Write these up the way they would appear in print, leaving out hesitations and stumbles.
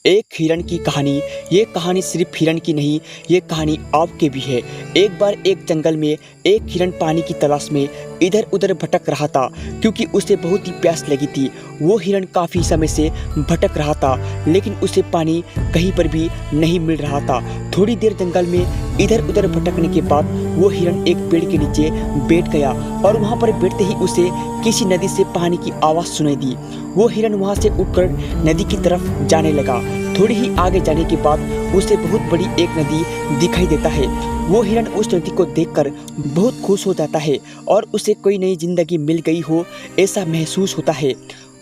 एक हिरण की कहानी। ये कहानी सिर्फ हिरण की नहीं, ये कहानी आपकी भी है। एक बार एक जंगल में एक हिरण पानी की तलाश में इधर उधर भटक रहा था, क्योंकि उसे बहुत ही प्यास लगी थी। वो हिरण काफ़ी समय से भटक रहा था, लेकिन उसे पानी कहीं पर भी नहीं मिल रहा था। थोड़ी देर जंगल में इधर उधर भटकने के बाद वो हिरण एक पेड़ के नीचे बैठ गया, और वहाँ पर बैठते ही उसे किसी नदी से पानी की आवाज़ सुनाई दी। वो हिरण वहाँ से उठकर नदी की तरफ जाने लगा। थोड़ी ही आगे जाने के बाद उसे बहुत बड़ी एक नदी दिखाई देता है। वो हिरण उस नदी को देखकर बहुत खुश हो जाता है, और उसे कोई नई जिंदगी मिल गई हो ऐसा महसूस होता है।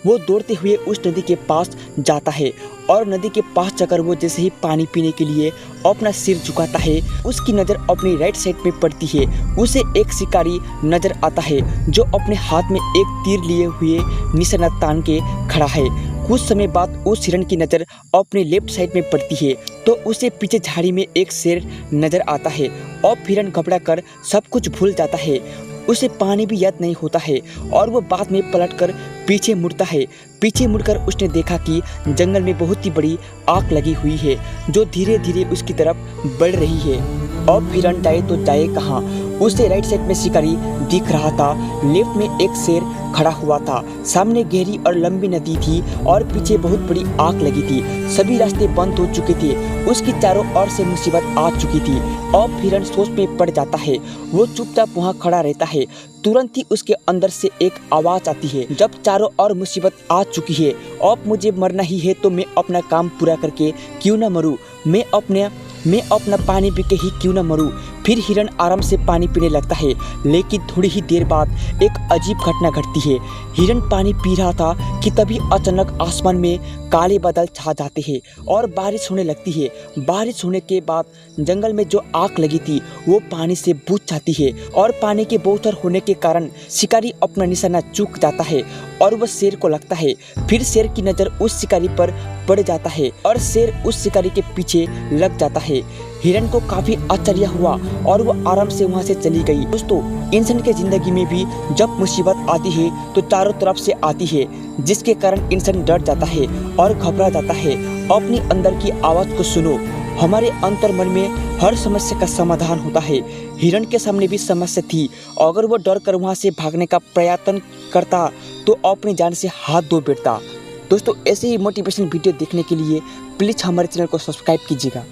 वो दौड़ते हुए उस नदी के पास जाता है, और नदी के पास जाकर वो जैसे ही पानी पीने के लिए अपना सिर झुकाता है, उसकी नज़र अपनी राइट साइड में पड़ती है। उसे एक शिकारी नजर आता है, जो अपने हाथ में एक तीर लिए हुए निशाना तान के खड़ा है। कुछ समय बाद उस हिरण की नज़र अपने लेफ्ट साइड में पड़ती है, तो उसे पीछे झाड़ी में एक शेर नजर आता है। अब हिरण घबरा कर सब कुछ भूल जाता है। उसे पानी भी याद नहीं होता है, और वो बाद में पलटकर पीछे मुड़ता है। पीछे मुड़कर उसने देखा कि जंगल में बहुत ही बड़ी आग लगी हुई है, जो धीरे धीरे उसकी तरफ बढ़ रही है। अब हिरण जाए तो जाए कहाँ। उसे राइट साइड में शिकारी दिख रहा था, लेफ्ट में एक शेर खड़ा हुआ था। सामने गहरी और लंबी नदी थी, और पीछे बहुत बड़ी आग लगी थी। सभी रास्ते बंद हो चुके थे। उसकी चारों ओर से मुसीबत आ चुकी थी। अब हिरण सोच में पड़ जाता है। वो चुपचाप वहाँ खड़ा रहता है। तुरंत ही उसके अंदर से एक आवाज़ आती है, जब चारों ओर मुसीबत आ चुकी है, अब मुझे मरना ही है तो मैं अपना काम पूरा करके क्यों ना मरूं। मैं अपना पानी पी के ही क्यों ना मरूं। फिर हिरण आराम से पानी पीने लगता है, लेकिन थोड़ी ही देर बाद एक अजीब घटना घटती है। हिरण पानी पी रहा था कि तभी अचानक आसमान में काले बादल छा जाते हैं, और बारिश होने लगती है। बारिश होने के बाद जंगल में जो आग लगी थी वो पानी से बुझ जाती है, और पानी के बहुतर होने के कारण शिकारी अपना निशाना चूक जाता है, और वह शेर को लगता है। फिर शेर की नज़र उस शिकारी पर पड़ जाता है, और शेर उस शिकारी के पीछे लग जाता है। हिरण को काफी आश्चर्य हुआ, और वो आराम से वहां से चली गई। दोस्तों, इंसान के जिंदगी में भी जब मुसीबत आती है तो चारों तरफ से आती है, जिसके कारण इंसान डर जाता है और घबरा जाता है। अपनी अंदर की आवाज को सुनो। हमारे अंतर मन में हर समस्या का समाधान होता है। हिरण के सामने भी समस्या थी। अगर वो डर कर वहाँ से भागने का प्रयत्न करता तो अपनी जान से हाथ धो बैठता। दोस्तों, ऐसे ही मोटिवेशनल वीडियो देखने के लिए प्लीज़ हमारे चैनल को सब्सक्राइब कीजिएगा।